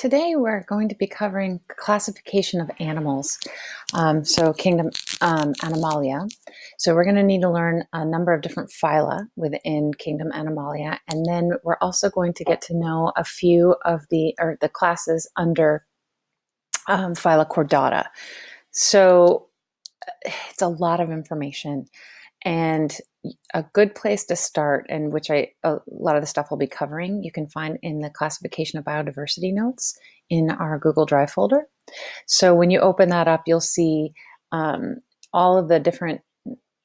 today we're going to be covering classification of animals. So kingdom Animalia. So we're going to need to learn a number of different phyla within kingdom Animalia, and then we're also going to get to know a few of the classes under phyla Chordata. So it's a lot of information. And a good place to start, and which a lot of the stuff we'll be covering, you can find in the classification of biodiversity notes in our Google Drive folder. So when you open that up, you'll see all of the different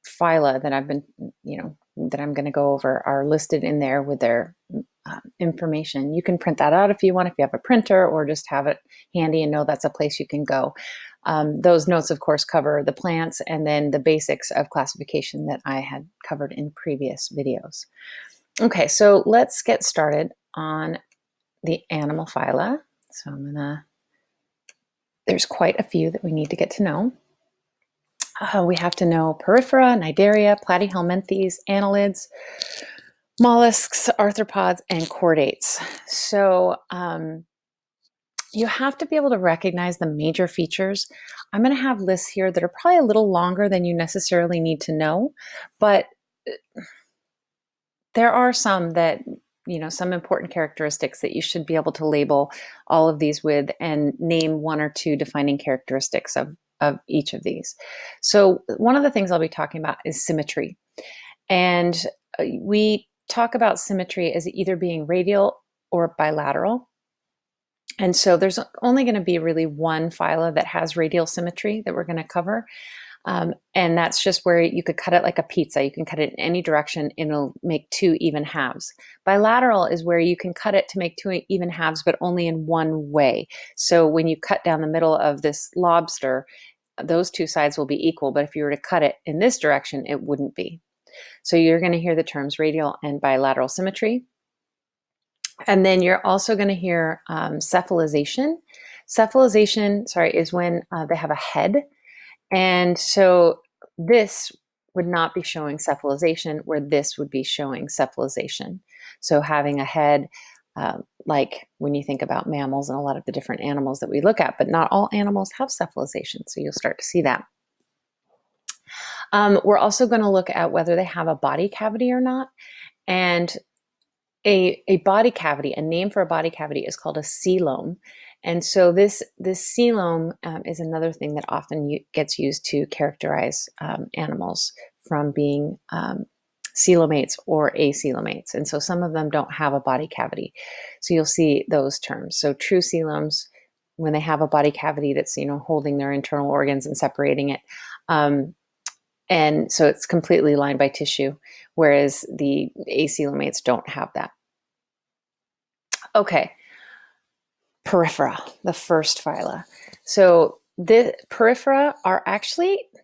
phyla that I've been, that I'm going to go over are listed in there with their information. You can print that out if you want, if you have a printer, or just have it handy and know that's a place you can go. Those notes, of course, cover the plants and then the basics of classification that I had covered in previous videos. Okay, so let's get started on the animal phyla. So there's quite a few that we need to get to know. We have to know Porifera, Cnidaria, Platyhelminthes, annelids, mollusks, arthropods, and chordates. So you have to be able to recognize the major features. I'm going to have lists here that are probably a little longer than you necessarily need to know, but there are some that, some important characteristics that you should be able to label all of these with and name one or two defining characteristics of each of these. So one of the things I'll be talking about is symmetry. And we talk about symmetry as either being radial or bilateral. And so there's only going to be really one phyla that has radial symmetry that we're going to cover. And that's just where you could cut it like a pizza. You can cut it in any direction and it'll make two even halves. Bilateral is where you can cut it to make two even halves, but only in one way. So when you cut down the middle of this lobster, those two sides will be equal. But if you were to cut it in this direction, it wouldn't be. So you're going to hear the terms radial and bilateral symmetry. And then you're also going to hear cephalization. Cephalization, is when they have a head. And so this would not be showing cephalization, where this would be showing cephalization. So having a head, like when you think about mammals and a lot of the different animals that we look at, but not all animals have cephalization. So you'll start to see that. We're also going to look at whether they have a body cavity or not. And a body cavity, a name for a body cavity is called a coelom. And so this coelom is another thing that often gets used to characterize animals from being coelomates or acoelomates. And so some of them don't have a body cavity. So you'll see those terms. So true coeloms, when they have a body cavity that's, holding their internal organs and separating it. And so it's completely lined by tissue, whereas the acoelomates don't have that. Okay, Porifera, the first phyla. So the Porifera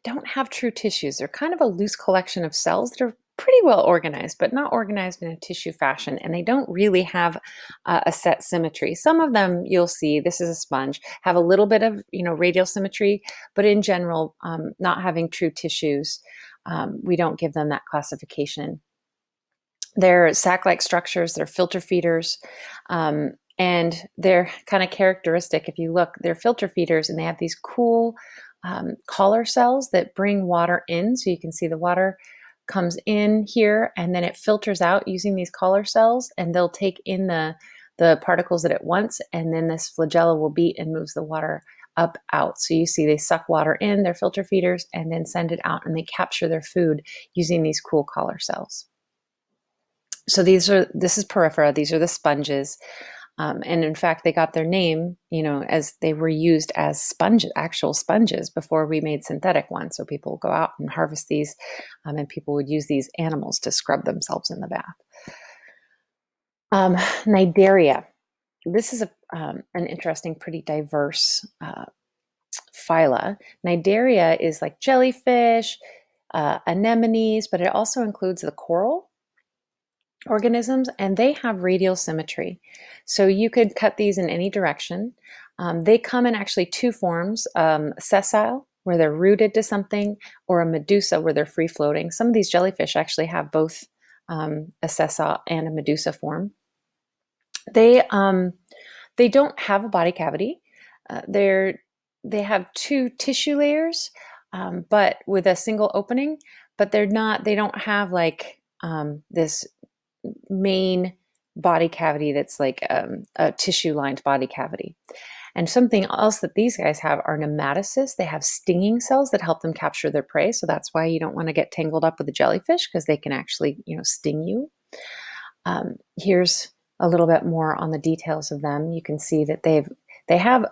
don't have true tissues. They're kind of a loose collection of cells that are pretty well organized, but not organized in a tissue fashion. And they don't really have a set symmetry. Some of them you'll see, this is a sponge, have a little bit of, radial symmetry, but in general, not having true tissues, we don't give them that classification. They're sac-like structures, they're filter feeders, and they're kind of characteristic. If you look, they're filter feeders and they have these cool collar cells that bring water in. So you can see the water comes in here and then it filters out using these collar cells, and they'll take in the particles at once, and then this flagella will beat and moves the water up out. So you see they suck water in, they're filter feeders, and then send it out, and they capture their food using these cool collar cells. So this is Porifera. These are the sponges. And in fact, they got their name, as they were used as sponges, actual sponges, before we made synthetic ones. So people would go out and harvest these, and people would use these animals to scrub themselves in the bath. Cnidaria. This is an interesting, pretty diverse phyla. Cnidaria is like jellyfish, anemones, but it also includes the coral organisms, and they have radial symmetry. So you could cut these in any direction. They come in actually two forms, sessile, where they're rooted to something, or a medusa, where they're free floating. Some of these jellyfish actually have both a sessile and a medusa form. They They don't have a body cavity. They have two tissue layers, but with a single opening. But they don't have like this main body cavity that's like a tissue-lined body cavity. And something else that these guys have are nematocysts. They have stinging cells that help them capture their prey. So that's why you don't want to get tangled up with a jellyfish, because they can actually, sting you. Here's a little bit more on the details of them. You can see that they have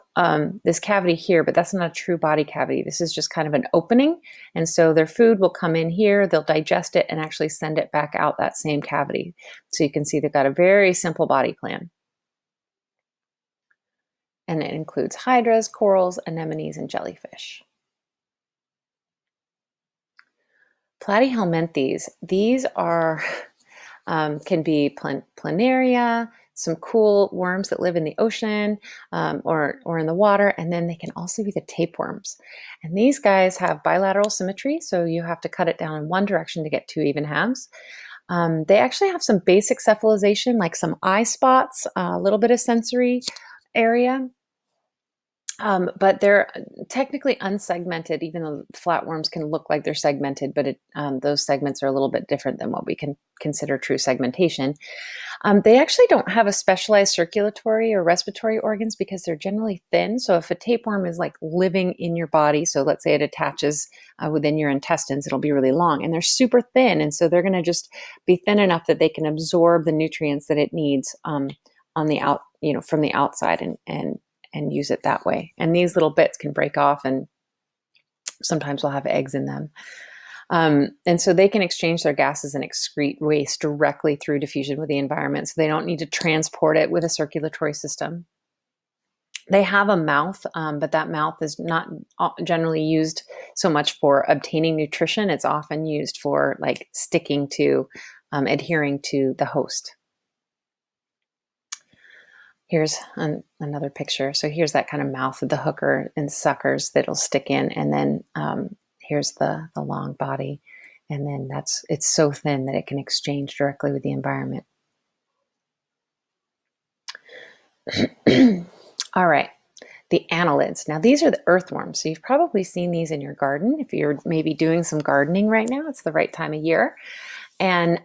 this cavity here, but that's not a true body cavity. This is just kind of an opening. And so their food will come in here, they'll digest it and actually send it back out that same cavity. So you can see they've got a very simple body plan. And it includes hydras, corals, anemones, and jellyfish. Platyhelminthes, these are can be planaria, some cool worms that live in the ocean or in the water, and then they can also be the tapeworms. And these guys have bilateral symmetry, so you have to cut it down in one direction to get two even halves. They actually have some basic cephalization, like some eye spots, a little bit of sensory area. But they're technically unsegmented, even though flatworms can look like they're segmented, but those segments are a little bit different than what we can consider true segmentation. They actually don't have a specialized circulatory or respiratory organs because they're generally thin. So if a tapeworm is like living in your body, so let's say it attaches within your intestines, it'll be really long, and they're super thin. And so they're going to just be thin enough that they can absorb the nutrients that it needs on the out, from the outside and use it that way. And these little bits can break off and sometimes will have eggs in them. And so they can exchange their gases and excrete waste directly through diffusion with the environment. So they don't need to transport it with a circulatory system. They have a mouth, but that mouth is not generally used so much for obtaining nutrition. It's often used for like sticking to, adhering to the host. Here's another picture. So here's that kind of mouth of the hooker and suckers that'll stick in. And then here's the long body. And then it's so thin that it can exchange directly with the environment. All right, the annelids. Now these are the earthworms. So you've probably seen these in your garden. If you're maybe doing some gardening right now, it's the right time of year. And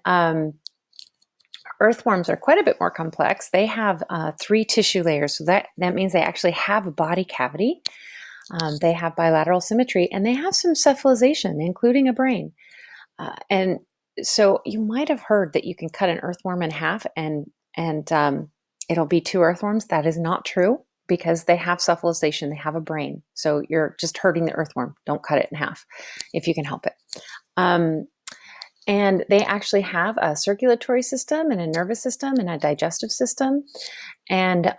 earthworms are quite a bit more complex. They have 3 tissue layers. So that means they actually have a body cavity. They have bilateral symmetry, and they have some cephalization, including a brain. And so you might have heard that you can cut an earthworm in half and it'll be 2 earthworms. That is not true because they have cephalization. They have a brain. So you're just hurting the earthworm. Don't cut it in half if you can help it. And they actually have a circulatory system and a nervous system and a digestive system. And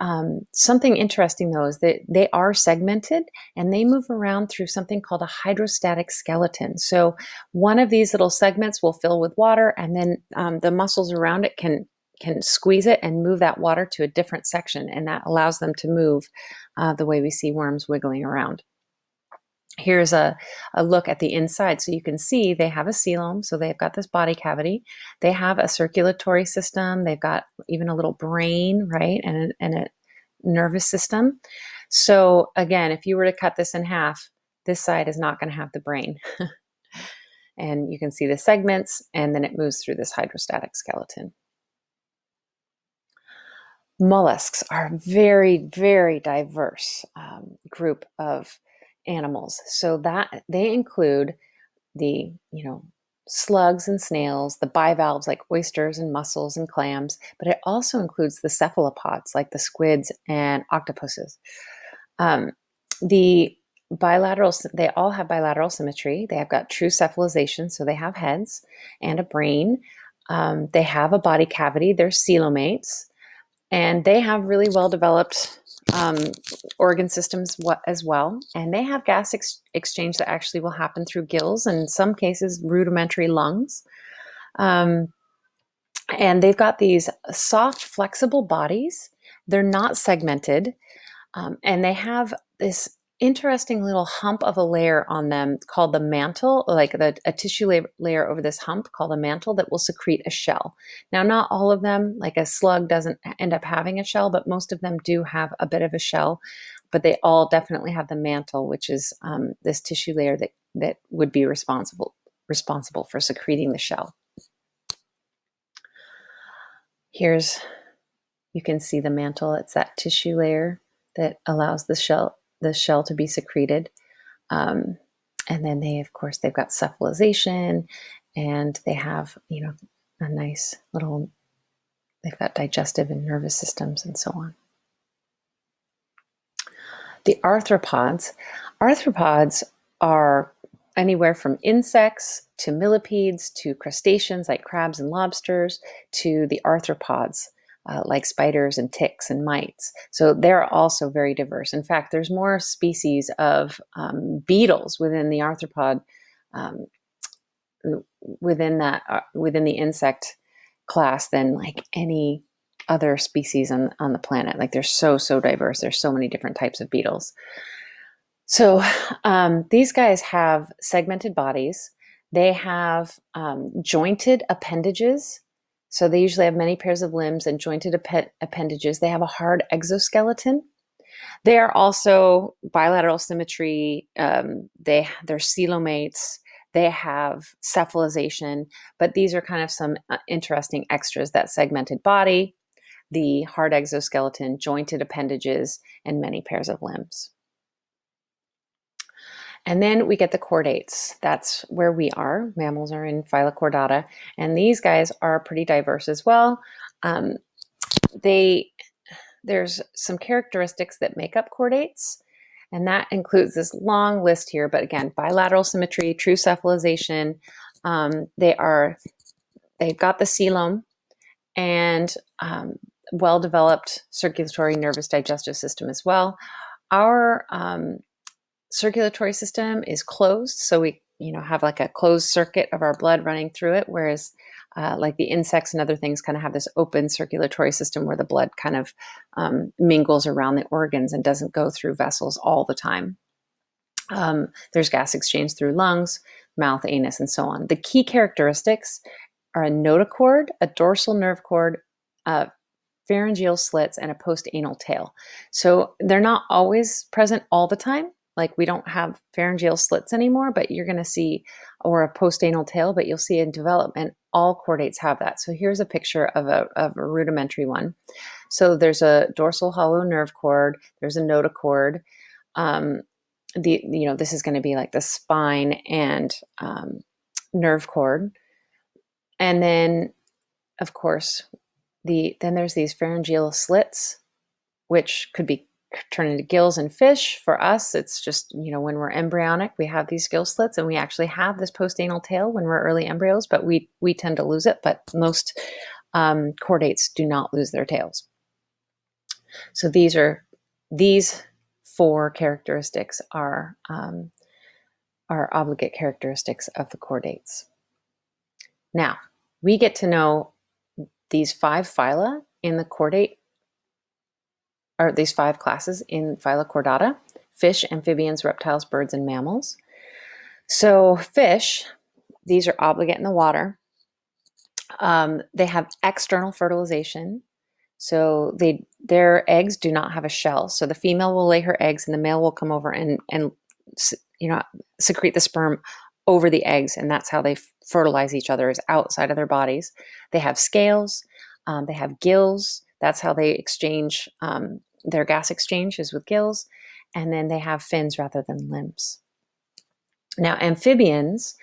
something interesting, though, is that they are segmented and they move around through something called a hydrostatic skeleton. So one of these little segments will fill with water, and then the muscles around it can squeeze it and move that water to a different section. And that allows them to move the way we see worms wiggling around. Here's a look at the inside. So you can see they have a coelom, so they've got this body cavity. They have a circulatory system. They've got even a little brain, right, and a nervous system. So again, if you were to cut this in half, this side is not going to have the brain. And you can see the segments, and then it moves through this hydrostatic skeleton. Mollusks are a very, very diverse group of animals. So that they include the, slugs and snails, the bivalves like oysters and mussels and clams, but it also includes the cephalopods like the squids and octopuses. They all have bilateral symmetry. They have got true cephalization, so they have heads and a brain. They have a body cavity. They're coelomates, and they have really well-developed organ systems as well. And they have gas exchange that actually will happen through gills and in some cases rudimentary lungs. And they've got these soft, flexible bodies. They're not segmented. And they have this interesting little hump of a layer on them called the mantle, like a tissue layer over this hump called a mantle that will secrete a shell. Now, not all of them, like a slug doesn't end up having a shell, but most of them do have a bit of a shell, but they all definitely have the mantle, which is this tissue layer that would be responsible for secreting the shell. Here's, you can see the mantle. It's that tissue layer that allows the shell to be secreted. And then of course, they've got cephalization, and they have, a nice little, they've got digestive and nervous systems and so on. The arthropods. Arthropods are anywhere from insects to millipedes to crustaceans like crabs and lobsters to the arthropods like spiders and ticks and mites. So they're also very diverse. In fact, there's more species of beetles within the arthropod, within the insect class than like any other species on the planet. Like they're so diverse. There's so many different types of beetles. So these guys have segmented bodies. They have jointed appendages. So they usually have many pairs of limbs and jointed appendages. They have a hard exoskeleton. They are also bilateral symmetry. They're coelomates. They have cephalization, but these are kind of some interesting extras: that segmented body, the hard exoskeleton, jointed appendages, and many pairs of limbs. And then we get the chordates. That's where we are. Mammals are in Phyla Chordata, and these guys are pretty diverse as well. There's some characteristics that make up chordates, and that includes this long list here. But again, bilateral symmetry, true cephalization. They've got the coelom and well-developed circulatory, nervous, digestive system as well. Our circulatory system is closed, so we have like a closed circuit of our blood running through it, whereas like the insects and other things kind of have this open circulatory system where the blood kind of mingles around the organs and doesn't go through vessels all the time. There's gas exchange through lungs, mouth, anus, and so on. The key characteristics are a notochord, a dorsal nerve cord, pharyngeal slits, and a postanal tail. So they're not always present all the time. Like we don't have pharyngeal slits anymore, but you're going to see, or a postanal tail, but you'll see in development, all chordates have that. So here's a picture of a rudimentary one. So there's a dorsal hollow nerve cord. There's a notochord. This is going to be like the spine and nerve cord. And then, of course, then there's these pharyngeal slits, which could be turned into gills in fish. For us, it's just, when we're embryonic, we have these gill slits, and we actually have this postanal tail when we're early embryos, but we tend to lose it. But most chordates do not lose their tails. So these four characteristics are obligate characteristics of the chordates. Now, we get to know these 5 phyla in the chordate, or these 5 classes in Phyla Chordata: fish, amphibians, reptiles, birds, and mammals. So fish, these are obligate in the water. They have external fertilization. So their eggs do not have a shell. So the female will lay her eggs, and the male will come over and secrete the sperm over the eggs, and that's how they fertilize each other, is outside of their bodies. They have scales. They have gills. That's how they exchange. Their gas exchange is with gills. And then they have fins rather than limbs. Now, amphibians,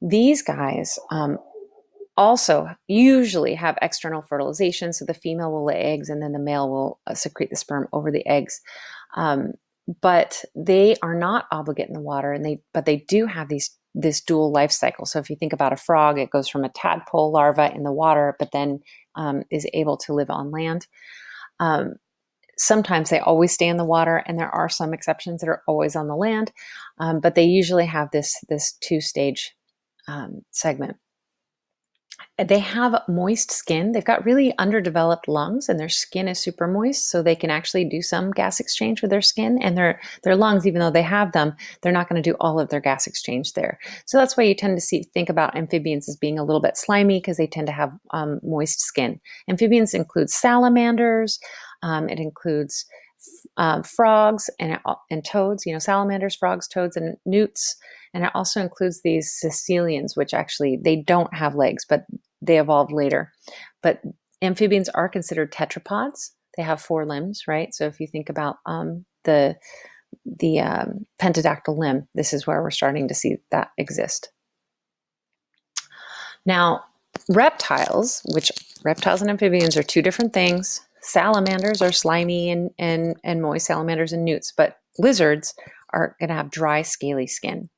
these guys also usually have external fertilization. So the female will lay eggs, and then the male will secrete the sperm over the eggs. But they are not obligate in the water, but they do have this dual life cycle. So if you think about a frog, it goes from a tadpole larva in the water, but then is able to live on land. Sometimes they always stay in the water, and there are some exceptions that are always on the land, but they usually have this 2-stage segment. they have moist skin. They've got really underdeveloped lungs, and their skin is super moist, so they can actually do some gas exchange with their skin. And their lungs, even though they have them, they're not going to do all of their gas exchange there. So that's why you tend to think about amphibians as being a little bit slimy, because they tend to have moist skin. Amphibians include salamanders. It includes frogs and toads. Salamanders, frogs, toads, and newts. And it also includes these caecilians, which actually they don't have legs, but they evolved later. But amphibians are considered tetrapods. They have 4 limbs, right? So if you think about the pentadactyl limb, this is where we're starting to see that exist. Now, reptiles and amphibians are 2 different things. Salamanders are slimy and moist, salamanders and newts, but lizards are going to have dry, scaly skin.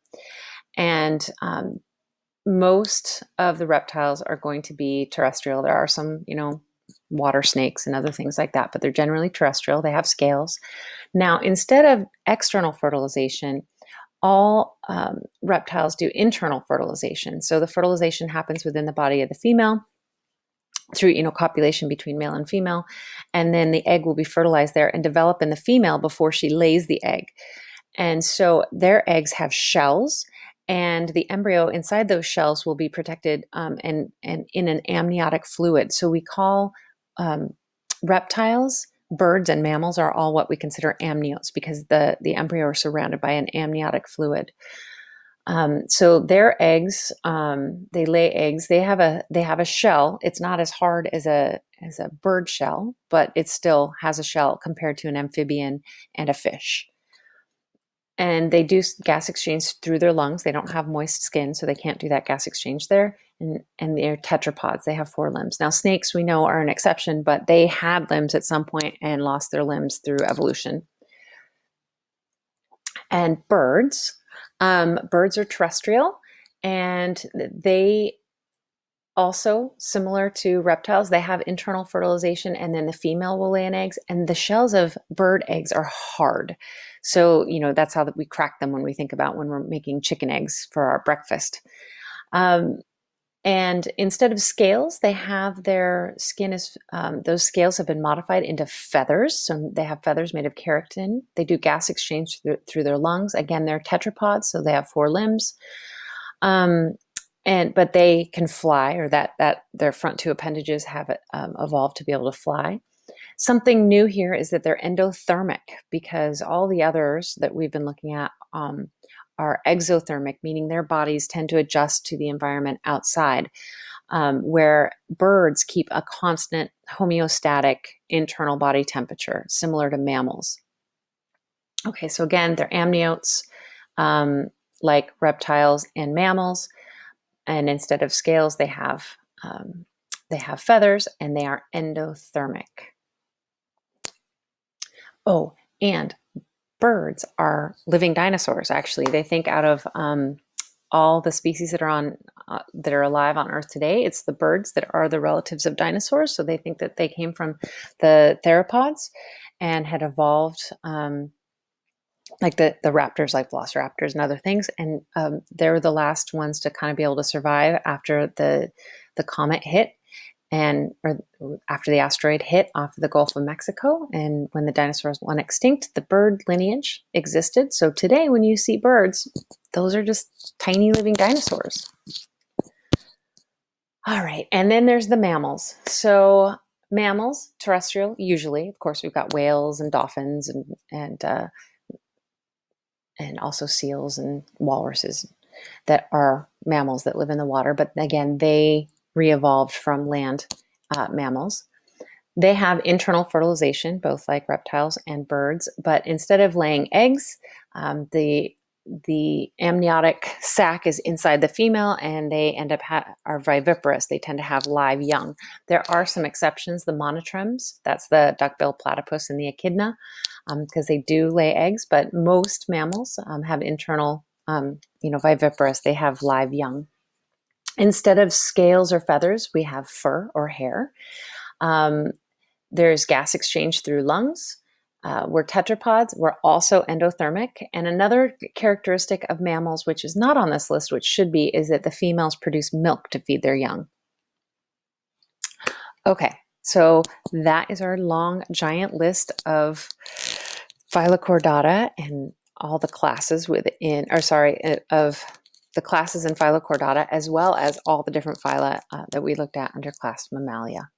And most of the reptiles are going to be terrestrial. There are some, water snakes and other things like that, but they're generally terrestrial. They have scales. Now, instead of external fertilization, all reptiles do internal fertilization. So the fertilization happens within the body of the female through, copulation between male and female, and then the egg will be fertilized there and develop in the female before she lays the egg. And so their eggs have shells, and the embryo inside those shells will be protected and in an amniotic fluid. So we call reptiles, birds, and mammals are all what we consider amniotes, because the embryo are surrounded by an amniotic fluid. So their eggs, they lay eggs. They have a shell. It's not as hard as a bird shell, but it still has a shell compared to an amphibian and a fish. And they do gas exchange through their lungs. They don't have moist skin, so they can't do that gas exchange there. And they're tetrapods. They have 4 limbs. Now, snakes, we know, are an exception, but they had limbs at some point and lost their limbs through evolution. And birds are terrestrial, and they also, similar to reptiles, they have internal fertilization, and then the female will lay an egg, and the shells of bird eggs are hard. So, that's how we crack them when we're making chicken eggs for our breakfast. And instead of scales, they have their skin those scales have been modified into feathers. So they have feathers made of keratin. They do gas exchange through their lungs. Again, they're tetrapods, so they have 4 limbs. But they can fly, or that their front 2 appendages have evolved to be able to fly. Something new here is that they're endothermic, because all the others that we've been looking at are exothermic, meaning their bodies tend to adjust to the environment outside, where birds keep a constant homeostatic internal body temperature, similar to mammals. Okay, so again, they're amniotes, like reptiles and mammals, and instead of scales, they have feathers, and they are endothermic. Oh, and birds are living dinosaurs. Actually, they think out of all the species that are alive on Earth today, it's the birds that are the relatives of dinosaurs. So they think that they came from the theropods and had evolved, like the raptors, like velociraptors and other things. And they're the last ones to kind of be able to survive after the comet hit, or after the asteroid hit off the Gulf of Mexico. And when the dinosaurs went extinct, the bird lineage existed. So today, when you see birds, those are just tiny living dinosaurs. All right, and then there's the mammals. So mammals, terrestrial, usually. Of course, we've got whales and dolphins and also seals and walruses that are mammals that live in the water. But again, they re-evolved from land mammals. They have internal fertilization, both like reptiles and birds, but instead of laying eggs, the amniotic sac is inside the female, and they end up are viviparous. They tend to have live young. There are some exceptions, the monotremes, that's the duck-billed platypus and the echidna, because they do lay eggs, but most mammals have internal, viviparous. They have live young. Instead of scales or feathers, we have fur or hair. There's gas exchange through lungs. We're tetrapods. We're also endothermic. And another characteristic of mammals, which is not on this list, which should be, is that the females produce milk to feed their young. Okay, so that is our long, giant list of phyla chordata and all the classes within, or sorry, of the classes in phyla chordata, as well as all the different phyla that we looked at under class Mammalia.